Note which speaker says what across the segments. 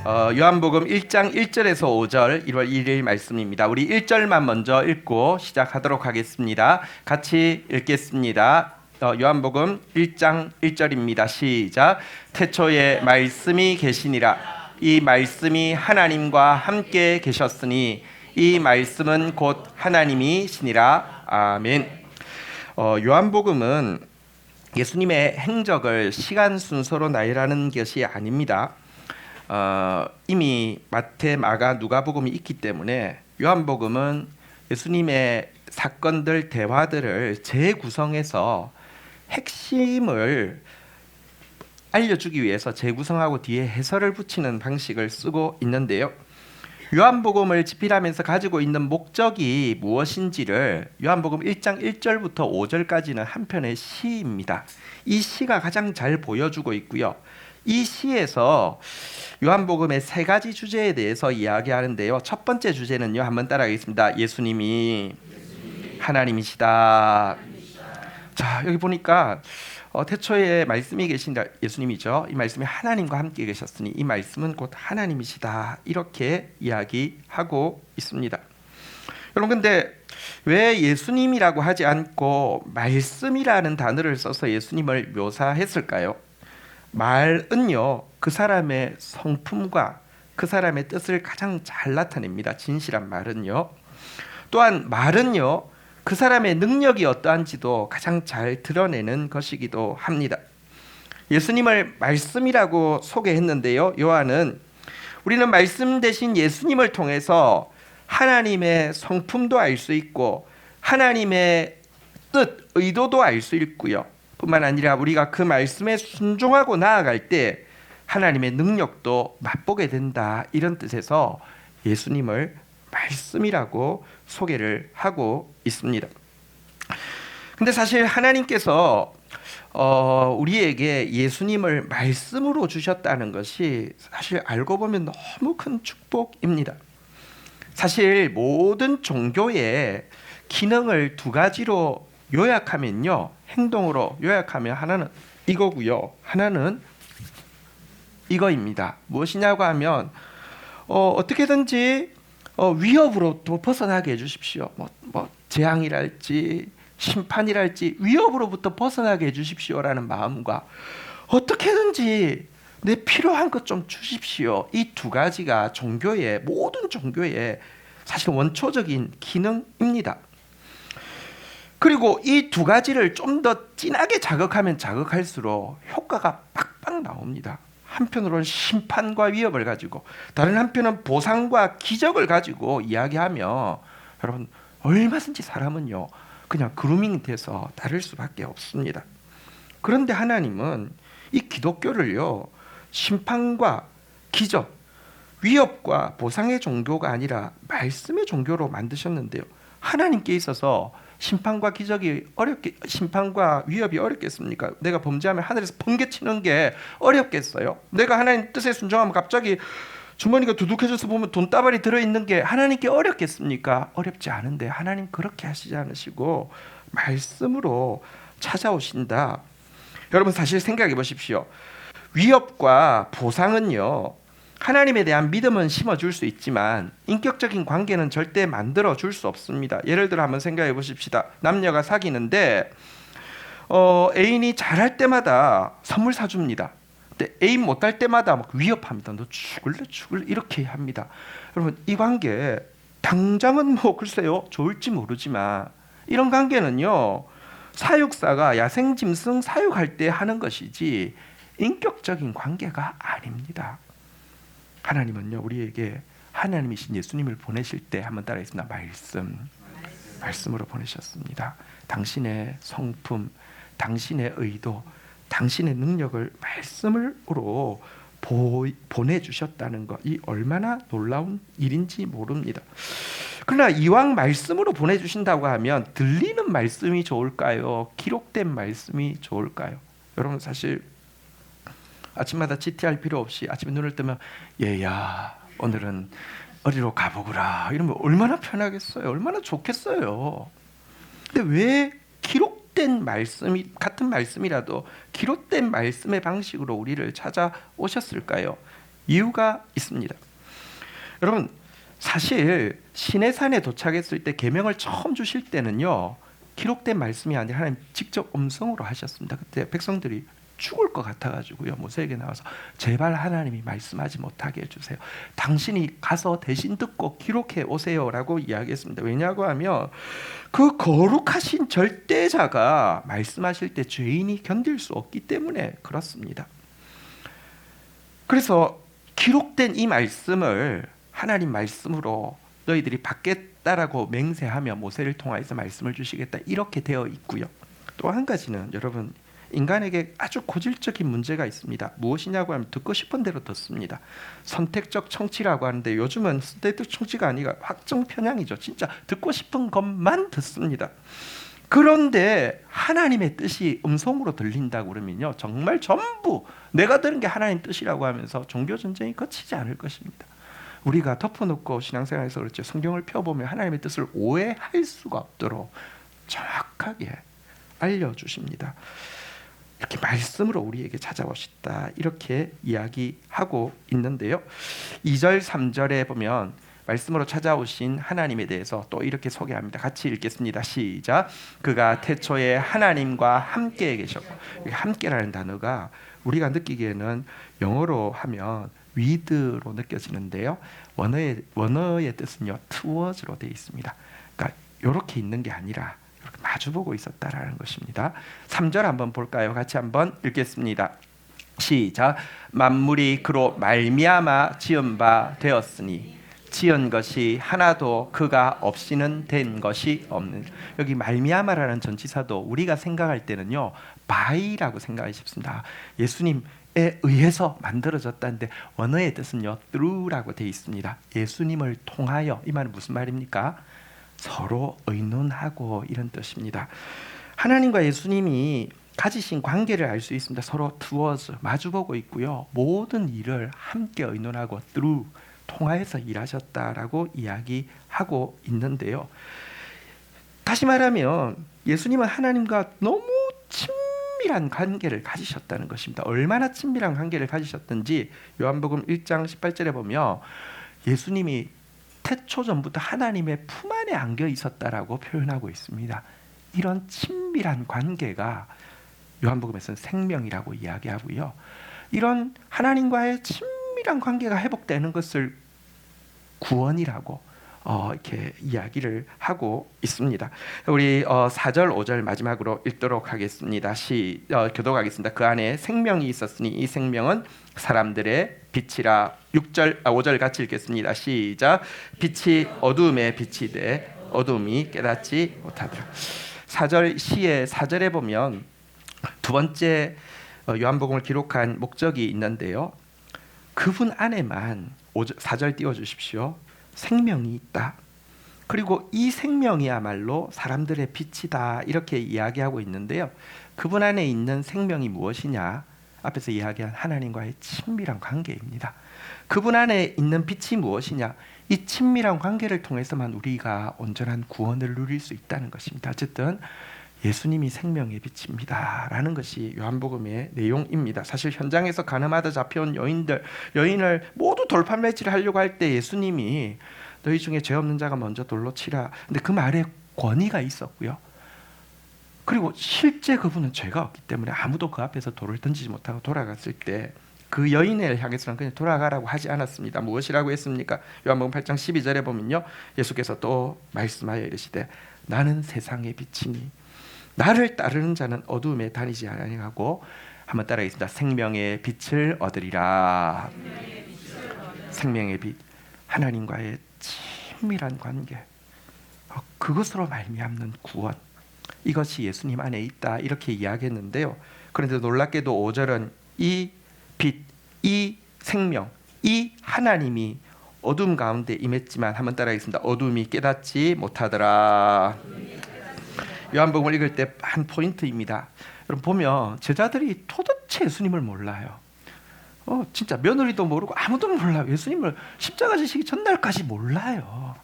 Speaker 1: 요한복음 1장 1절에서 5절 1월 1일 말씀입니다. 우리 1절만 먼저 읽고 시작하도록 하겠습니다. 같이 읽겠습니다. 요한복음 1장 1절입니다. 시작. 태초에 말씀이 계시니라. 이 말씀이 하나님과 함께 계셨으니 이 말씀은 곧 하나님이시니라. 아멘. 요한복음은 예수님의 행적을 시간 순서로 나열하는 것이 아닙니다. 이미 마태, 마가, 누가복음이 있기 때문에 요한복음은 예수님의 사건들, 대화들을 재구성해서 핵심을 알려주기 위해서 재구성하고 뒤에 해설을 붙이는 방식을 쓰고 있는데요. 요한복음을 집필하면서 가지고 있는 목적이 무엇인지를 요한복음 1장 1절부터 5절까지는 한 편의 시입니다. 이 시가 가장 잘 보여주고 있고요. 이 시에서 요한복음의 세 가지 주제에 대해서 이야기하는데요. 첫 번째 주제는요, 한번 따라하겠습니다. 예수님이 하나님이시다. 자, 여기 보니까 태초에 말씀이 계신 예수님이죠. 이 말씀이 하나님과 함께 계셨으니 이 말씀은 곧 하나님이시다. 이렇게 이야기하고 있습니다. 여러분, 근데 왜 예수님이라고 하지 않고 말씀이라는 단어를 써서 예수님을 묘사했을까요? 말은요, 그 사람의 성품과 그 사람의 뜻을 가장 잘 나타냅니다. 진실한 말은요. 또한 말은요, 그 사람의 능력이 어떠한지도 가장 잘 드러내는 것이기도 합니다. 예수님을 말씀이라고 소개했는데요. 요한은 우리는 말씀 대신 예수님을 통해서 하나님의 성품도 알 수 있고 하나님의 뜻, 의도도 알 수 있고요. 뿐만 아니라 우리가 그 말씀에 순종하고 나아갈 때 하나님의 능력도 맛보게 된다. 이런 뜻에서 예수님을 말씀이라고 소개를 하고 있습니다. 근데 사실 하나님께서 우리에게 예수님을 말씀으로 주셨다는 것이 사실 알고 보면 너무 큰 축복입니다. 사실 모든 종교의 기능을 두 가지로 요약하면요, 행동으로 요약하면 하나는 이거고요, 하나는 이거입니다. 무엇이냐고 하면 어떻게든지 위협으로부터 벗어나게 해주십시오. 뭐 재앙이랄지 심판이랄지 위협으로부터 벗어나게 해주십시오라는 마음과 어떻게든지 내 필요한 것 좀 주십시오. 이 두 가지가 종교의, 모든 종교의 사실 원초적인 기능입니다. 그리고 이 두 가지를 좀 더 진하게 자극하면 자극할수록 효과가 팍팍 나옵니다. 한편으로는 심판과 위협을 가지고, 다른 한편은 보상과 기적을 가지고 이야기하면 여러분, 얼마든지 사람은요 그냥 그루밍 돼서 다를 수밖에 없습니다. 그런데 하나님은 이 기독교를요, 심판과 기적, 위협과 보상의 종교가 아니라 말씀의 종교로 만드셨는데요. 하나님께 있어서 심판과 위협이 어렵겠습니까? 내가 범죄하면 하늘에서 번개치는 게 어렵겠어요? 내가 하나님 뜻에 순종하면 갑자기 주머니가 두둑해져서 보면 돈다발이 들어있는 게 하나님께 어렵겠습니까? 어렵지 않은데 하나님 그렇게 하시지 않으시고 말씀으로 찾아오신다. 여러분, 사실 생각해 보십시오. 위협과 보상은요, 하나님에 대한 믿음은 심어줄 수 있지만 인격적인 관계는 절대 만들어줄 수 없습니다. 예를 들어 한번 생각해 보십시다. 남녀가 사귀는데 애인이 잘할 때마다 선물 사줍니다. 근데 애인 못할 때마다 막 위협합니다. 너 죽을래 이렇게 합니다. 여러분, 이 관계 당장은 뭐 글쎄요 좋을지 모르지만 이런 관계는요, 사육사가 야생짐승 사육할 때 하는 것이지 인격적인 관계가 아닙니다. 하나님은요, 우리에게 하나님이신 예수님을 보내실 때 한번 따라하겠습니다. 말씀으로 보내셨습니다. 당신의 성품, 당신의 의도, 당신의 능력을 말씀으로 보내주셨다는 것, 이 얼마나 놀라운 일인지 모릅니다. 그러나 이왕 말씀으로 보내주신다고 하면 들리는 말씀이 좋을까요? 기록된 말씀이 좋을까요? 여러분, 사실 아침마다 GT할 필요 없이 아침에 눈을 뜨면 얘야 오늘은 어디로 가보구라 이러면 얼마나 편하겠어요? 얼마나 좋겠어요? 근데 왜 기록된 말씀이, 같은 말씀이라도 기록된 말씀의 방식으로 우리를 찾아오셨을까요? 이유가 있습니다. 여러분, 사실 시내산에 도착했을 때 계명을 처음 주실 때는요, 기록된 말씀이 아니라 하나님 직접 음성으로 하셨습니다. 그때 백성들이 죽을 것 같아가지고요, 모세에게 나와서 제발 하나님이 말씀하지 못하게 해주세요. 당신이 가서 대신 듣고 기록해 오세요라고 이야기했습니다. 왜냐고 하면 그 거룩하신 절대자가 말씀하실 때 죄인이 견딜 수 없기 때문에 그렇습니다. 그래서 기록된 이 말씀을 하나님 말씀으로 너희들이 받겠다라고 맹세하며 모세를 통하여서 말씀을 주시겠다, 이렇게 되어 있고요. 또 한 가지는 여러분, 인간에게 아주 고질적인 문제가 있습니다. 무엇이냐고 하면 듣고 싶은 대로 듣습니다. 선택적 청취라고 하는데 요즘은 선택적 청취가 아니라 확정 편향이죠. 진짜 듣고 싶은 것만 듣습니다. 그런데 하나님의 뜻이 음성으로 들린다고 그러면요, 정말 전부 내가 들은 게 하나님 뜻이라고 하면서 종교 전쟁이 거치지 않을 것입니다. 우리가 덮어놓고 신앙생활에서 그렇죠, 성경을 펴보면 하나님의 뜻을 오해할 수가 없도록 정확하게 알려주십니다. 이렇게 말씀으로 우리에게 찾아오셨다, 이렇게 이야기하고 있는데요. 2절 3절에 보면 말씀으로 찾아오신 하나님에 대해서 또 이렇게 소개합니다. 같이 읽겠습니다. 시작. 그가 태초에 하나님과 함께 계셨고, 함께라는 단어가 우리가 느끼기에는 영어로 하면 with로 느껴지는데요, 원어의 뜻은요, towards로 되어 있습니다. 그러니까 이렇게 있는 게 아니라 이렇게 마주보고 있었다라는 것입니다. 3절 한번 볼까요? 같이 한번 읽겠습니다. 시작. 만물이 그로 말미암아 지은 바 되었으니 지은 것이 하나도 그가 없이는 된 것이 없는. 여기 말미암아라는 전치사도 우리가 생각할 때는요, by라고 생각하기 쉽습니다. 예수님에 의해서 만들어졌다는데 원어의 뜻은요, through라고 되어 있습니다. 예수님을 통하여. 이 말은 무슨 말입니까? 서로 의논하고, 이런 뜻입니다. 하나님과 예수님이 가지신 관계를 알 수 있습니다. 서로 towards, 마주보고 있고요, 모든 일을 함께 의논하고 through, 통하여서 일하셨다라고 이야기하고 있는데요. 다시 말하면 예수님은 하나님과 너무 친밀한 관계를 가지셨다는 것입니다. 얼마나 친밀한 관계를 가지셨든지 요한복음 1장 18절에 보면 예수님이 태초 전부터 하나님의 품 안에 안겨 있었다라고 표현하고 있습니다. 이런 친밀한 관계가 요한복음에서는 생명이라고 이야기하고요, 이런 하나님과의 친밀한 관계가 회복되는 것을 구원이라고 이렇게 이야기를 하고 있습니다. 우리 4절 5절 마지막으로 읽도록 하겠습니다. 교독하겠습니다. 그 안에 생명이 있었으니 이 생명은 사람들의 빛이라. 5절 같이 읽겠습니다. 시작. 빛이 어두움에 빛이 돼 어두움이 깨닫지 못하더라. 4절 시의 4절에 보면 두 번째 요한복음을 기록한 목적이 있는데요, 그분 안에만 4절 띄워주십시오. 생명이 있다. 그리고 이 생명이야말로 사람들의 빛이다, 이렇게 이야기하고 있는데요, 그분 안에 있는 생명이 무엇이냐? 앞에서 이야기한 하나님과의 친밀한 관계입니다. 그분 안에 있는 빛이 무엇이냐? 이 친밀한 관계를 통해서만 우리가 온전한 구원을 누릴 수 있다는 것입니다. 어쨌든 예수님이 생명의 빛입니다 라는 것이 요한복음의 내용입니다. 사실 현장에서 가늠하다 잡혀온 여인을 모두 돌팔매질을 하려고 할 때 예수님이 너희 중에 죄 없는 자가 먼저 돌로 치라. 근데 그 말에 권위가 있었고요, 그리고 실제 그분은 죄가 없기 때문에 아무도 그 앞에서 돌을 던지지 못하고 돌아갔을 때 그 여인을 향해서는 그냥 돌아가라고 하지 않았습니다. 무엇이라고 했습니까? 요한복음 8장 12절에 보면요, 예수께서 또 말씀하여 이르시되 나는 세상의 빛이니 나를 따르는 자는 어두움에 다니지 아니하고, 한번 따라하겠습니다. 생명의 빛을 얻으리라. 생명의 빛, 하나님과의 친밀한 관계, 그것으로 말미암는 구원, 이것이 예수님 안에 있다, 이렇게 이야기했는데요. 그런데 놀랍게도 5절은 이 빛, 이 생명, 이 하나님이 어둠 가운데 임했지만, 한번 따라하겠습니다. 어둠이 깨닫지 못하더라. 요한복음을 읽을 때 한 포인트입니다. 여러분 보면 제자들이 도대체 예수님을 몰라요. 진짜 며느리도 모르고 아무도 몰라요. 예수님을 십자가 지시기 전날까지 몰라요.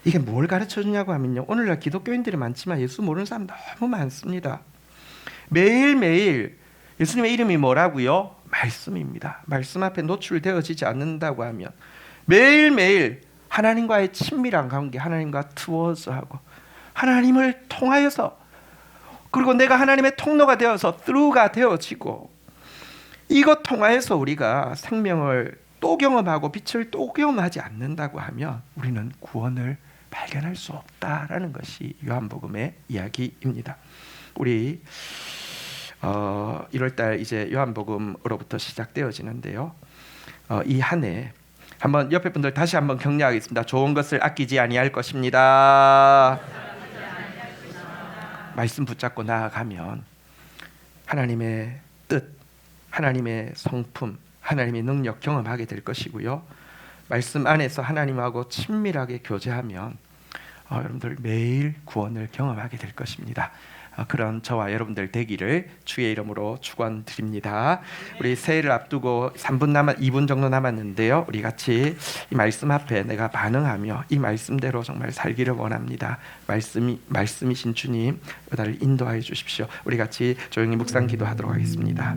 Speaker 1: 이게 뭘 가르쳐 주냐고 하면요, 오늘날 기독교인들이 많지만 예수 모르는 사람 너무 많습니다. 매일매일 예수님의 이름이 뭐라고요? 말씀입니다. 말씀 앞에 노출되어지지 않는다고 하면 매일매일 하나님과의 친밀한 관계, 하나님과 투어스하고 하나님을 통하여서, 그리고 내가 하나님의 통로가 되어서 through가 되어지고, 이것 통하여서 우리가 생명을 또 경험하고 빛을 또 경험하지 않는다고 하면 우리는 구원을 발견할 수 없다라는 것이 요한복음의 이야기입니다. 우리 1월달 이제 요한복음으로부터 시작되어지는데요. 이 한 해 한번 옆에 분들 다시 한번 격려하겠습니다. 좋은 것을 아끼지 아니할 것입니다. 말씀 붙잡고 나아가면 하나님의 뜻, 하나님의 성품, 하나님의 능력 경험하게 될 것이고요. 말씀 안에서 하나님하고 친밀하게 교제하면 여러분들 매일 구원을 경험하게 될 것입니다. 그런 저와 여러분들 되기를 주의 이름으로 축원드립니다. 우리 새해를 앞두고 2분 정도 남았는데요. 우리 같이 이 말씀 앞에 내가 반응하며 이 말씀대로 정말 살기를 원합니다. 말씀이신 주님, 나를 인도하여 주십시오. 우리 같이 조용히 묵상 기도하도록 하겠습니다.